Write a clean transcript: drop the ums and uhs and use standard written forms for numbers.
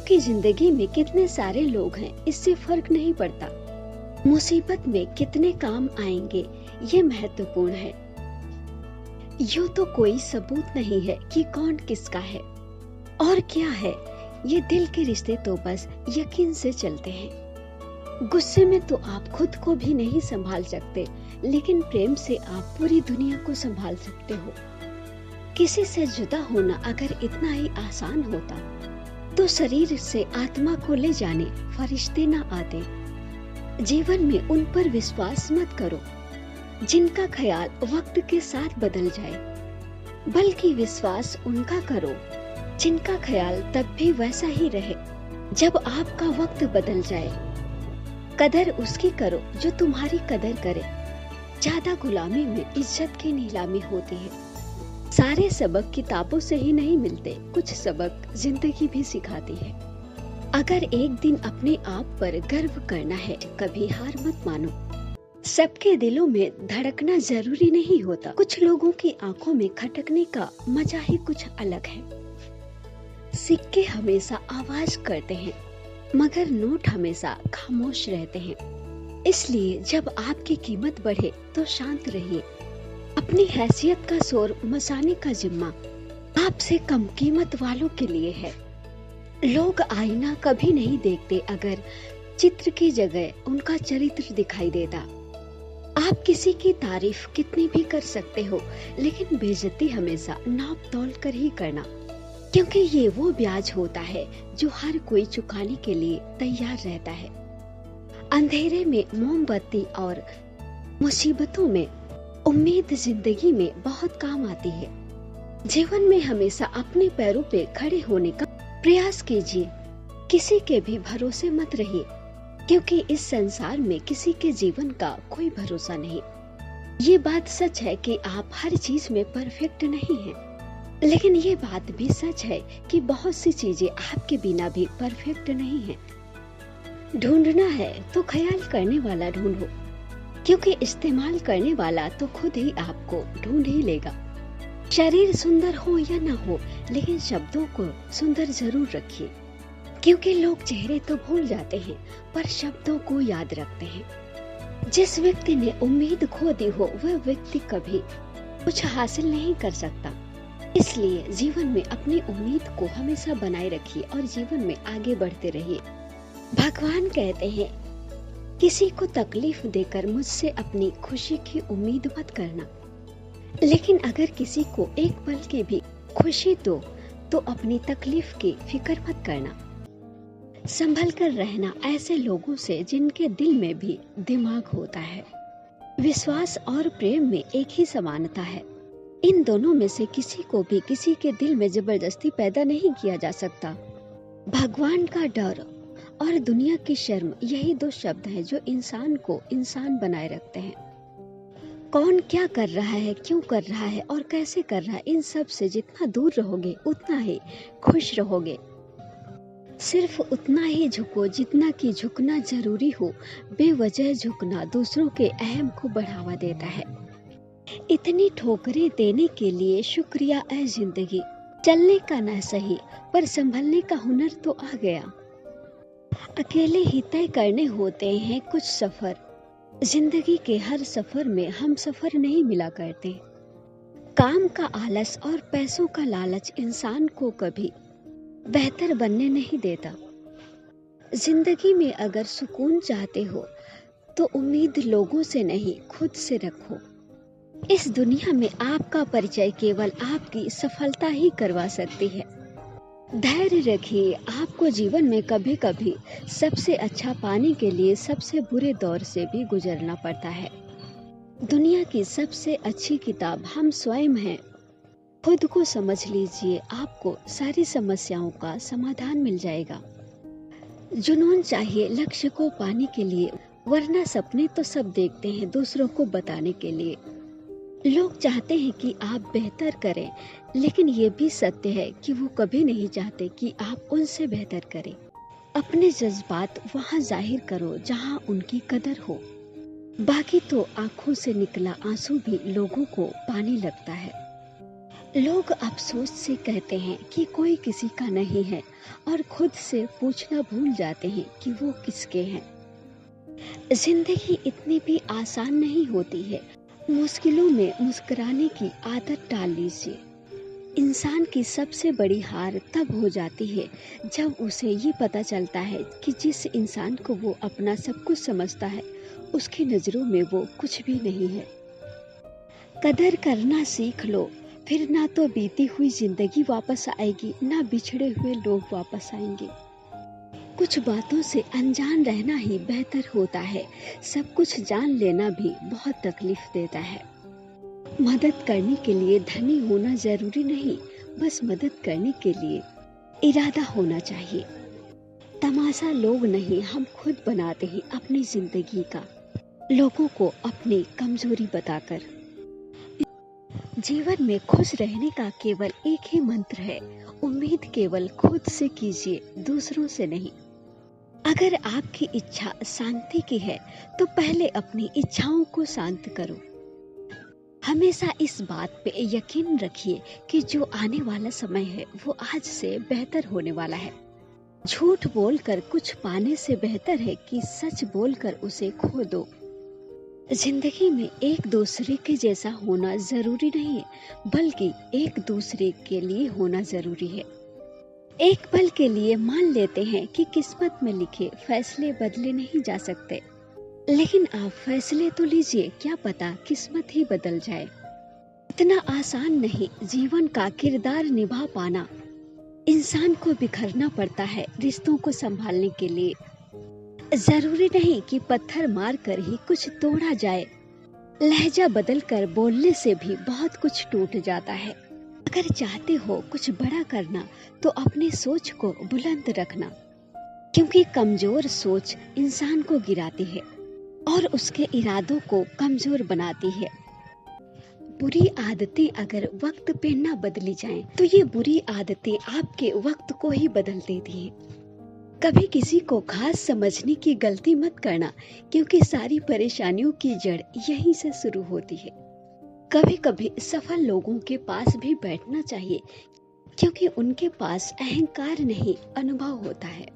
क्योंकि जिंदगी में कितने सारे लोग हैं इससे फर्क नहीं पड़ता। मुसीबत में कितने काम आएंगे ये महत्वपूर्ण है। यूं तो कोई सबूत नहीं है कि कौन किसका है और क्या है। ये दिल के रिश्ते तो बस यकीन से चलते हैं। गुस्से में तो आप खुद को भी नहीं संभाल सकते, लेकिन प्रेम से आप पूरी दुनिया को संभाल सकते हो। किसी से जुदा होना अगर इतना ही आसान होता तो शरीर से आत्मा को ले जाने फरिश्ते न आते। जीवन में उन पर विश्वास मत करो जिनका ख्याल वक्त के साथ बदल जाए, बल्कि विश्वास उनका करो जिनका ख्याल तब भी वैसा ही रहे जब आपका वक्त बदल जाए। कदर उसकी करो जो तुम्हारी कदर करे। ज्यादा गुलामी में इज्जत की नीलामी होती है। सारे सबक किताबों से ही नहीं मिलते, कुछ सबक जिंदगी भी सिखाती है। अगर एक दिन अपने आप पर गर्व करना है, कभी हार मत मानो। सबके दिलों में धड़कना जरूरी नहीं होता। कुछ लोगों की आंखों में खटकने का मजा ही कुछ अलग है। सिक्के हमेशा आवाज करते हैं, मगर नोट हमेशा खामोश रहते हैं। इसलिए जब आपकी कीमत बढ़े तो शांत रहिए। अपनी हैसियत का शोर मचाने का जिम्मा आपसे कम कीमत वालों के लिए है। लोग आईना कभी नहीं देखते अगर चित्र की जगह उनका चरित्र दिखाई देता। आप किसी की तारीफ कितनी भी कर सकते हो, लेकिन बेइज्जती हमेशा नाप तोल कर ही करना, क्योंकि ये वो ब्याज होता है जो हर कोई चुकाने के लिए तैयार रहता है। अंधेरे में मोमबत्ती और मुसीबतों में उम्मीद जिंदगी में बहुत काम आती है। जीवन में हमेशा अपने पैरों पे खड़े होने का प्रयास कीजिए। किसी के भी भरोसे मत रहिए, क्योंकि इस संसार में किसी के जीवन का कोई भरोसा नहीं। ये बात सच है कि आप हर चीज में परफेक्ट नहीं हैं, लेकिन ये बात भी सच है कि बहुत सी चीजें आपके बिना भी परफेक्ट नहीं हैं। ढूंढना है तो ख्याल करने वाला ढूंढो, क्योंकि इस्तेमाल करने वाला तो खुद ही आपको ढूंढ ही लेगा। शरीर सुंदर हो या न हो, लेकिन शब्दों को सुंदर जरूर रखिए, क्योंकि लोग चेहरे तो भूल जाते हैं पर शब्दों को याद रखते हैं। जिस व्यक्ति ने उम्मीद खो दी हो वह व्यक्ति कभी कुछ हासिल नहीं कर सकता। इसलिए जीवन में अपनी उम्मीद को हमेशा बनाए रखिए और जीवन में आगे बढ़ते रहिए। भगवान कहते हैं, किसी को तकलीफ देकर मुझसे अपनी खुशी की उम्मीद मत करना, लेकिन अगर किसी को एक पल की भी खुशी दो तो अपनी तकलीफ की फिक्र मत करना। संभल कर रहना ऐसे लोगों से जिनके दिल में भी दिमाग होता है। विश्वास और प्रेम में एक ही समानता है। इन दोनों में से किसी को भी किसी के दिल में जबरदस्ती पैदा नहीं किया जा सकता। भगवान का डर और दुनिया की शर्म, यही दो शब्द हैं जो इंसान को इंसान बनाए रखते हैं। कौन क्या कर रहा है, क्यों कर रहा है और कैसे कर रहा है, इन सब से जितना दूर रहोगे उतना ही खुश रहोगे। सिर्फ उतना ही झुको जितना कि झुकना जरूरी हो। बेवजह झुकना दूसरों के अहम को बढ़ावा देता है। इतनी ठोकरें देने के लिए शुक्रिया ऐ जिंदगी। चलने का न सही पर संभलने का हुनर तो आ गया। अकेले ही तय करने होते हैं कुछ सफर। जिंदगी के हर सफर में हम सफर नहीं मिला करते। काम का आलस और पैसों का लालच इंसान को कभी बेहतर बनने नहीं देता। जिंदगी में अगर सुकून चाहते हो तो उम्मीद लोगों से नहीं खुद से रखो। इस दुनिया में आपका परिचय केवल आपकी सफलता ही करवा सकती है। धैर्य रखिए। आपको जीवन में कभी कभी सबसे अच्छा पाने के लिए सबसे बुरे दौर से भी गुजरना पड़ता है। दुनिया की सबसे अच्छी किताब हम स्वयं हैं। खुद को समझ लीजिए, आपको सारी समस्याओं का समाधान मिल जाएगा। जुनून चाहिए लक्ष्य को पाने के लिए, वरना सपने तो सब देखते हैं दूसरों को बताने के लिए। लोग चाहते हैं कि आप बेहतर करें, लेकिन ये भी सत्य है कि वो कभी नहीं चाहते कि आप उनसे बेहतर करें। अपने जज्बात वहाँ जाहिर करो जहाँ उनकी कदर हो। बाकी तो आंखों से निकला आंसू भी लोगों को पानी लगता है। लोग अफसोस से कहते हैं कि कोई किसी का नहीं है और खुद से पूछना भूल जाते हैं कि वो किसके हैं। जिंदगी इतनी भी आसान नहीं होती है। मुश्किलों में मुस्कुराने की आदत डाल लीजिए। इंसान की सबसे बड़ी हार तब हो जाती है जब उसे ये पता चलता है कि जिस इंसान को वो अपना सब कुछ समझता है, उसकी नजरों में वो कुछ भी नहीं है। कदर करना सीख लो, फिर ना तो बीती हुई जिंदगी वापस आएगी, ना बिछड़े हुए लोग वापस आएंगे। कुछ बातों से अनजान रहना ही बेहतर होता है। सब कुछ जान लेना भी बहुत तकलीफ देता है। मदद करने के लिए धनी होना जरूरी नहीं, बस मदद करने के लिए इरादा होना चाहिए। तमाशा लोग नहीं, हम खुद बनाते हैं अपनी जिंदगी का, लोगों को अपनी कमजोरी बताकर। जीवन में खुश रहने का केवल एक ही मंत्र है, उम्मीद केवल खुद से कीजिए, दूसरों से नहीं। अगर आपकी इच्छा शांति की है तो पहले अपनी इच्छाओं को शांत करो। हमेशा इस बात पे यकीन रखिए कि जो आने वाला समय है वो आज से बेहतर होने वाला है। झूठ बोलकर कुछ पाने से बेहतर है कि सच बोलकर उसे खो दो। जिंदगी में एक दूसरे के जैसा होना जरूरी नहीं है, बल्कि एक दूसरे के लिए होना जरूरी है। एक पल के लिए मान लेते हैं कि किस्मत में लिखे फैसले बदले नहीं जा सकते, लेकिन आप फैसले तो लीजिए, क्या पता किस्मत ही बदल जाए। इतना आसान नहीं जीवन का किरदार निभा पाना। इंसान को बिखरना पड़ता है रिश्तों को संभालने के लिए। जरूरी नहीं कि पत्थर मार कर ही कुछ तोड़ा जाए, लहजा बदल कर बोलने से भी बहुत कुछ टूट जाता है। अगर चाहते हो कुछ बड़ा करना तो अपनी सोच को बुलंद रखना, क्योंकि कमजोर सोच इंसान को गिराती है और उसके इरादों को कमजोर बनाती है। बुरी आदतें अगर वक्त पे ना बदली जाएं, तो ये बुरी आदतें आपके वक्त को ही बदल देती हैं। कभी किसी को खास समझने की गलती मत करना, क्योंकि सारी परेशानियों की जड़ यहीं से शुरू होती है। कभी कभी सफल लोगों के पास भी बैठना चाहिए, क्योंकि उनके पास अहंकार नहीं, अनुभव होता है।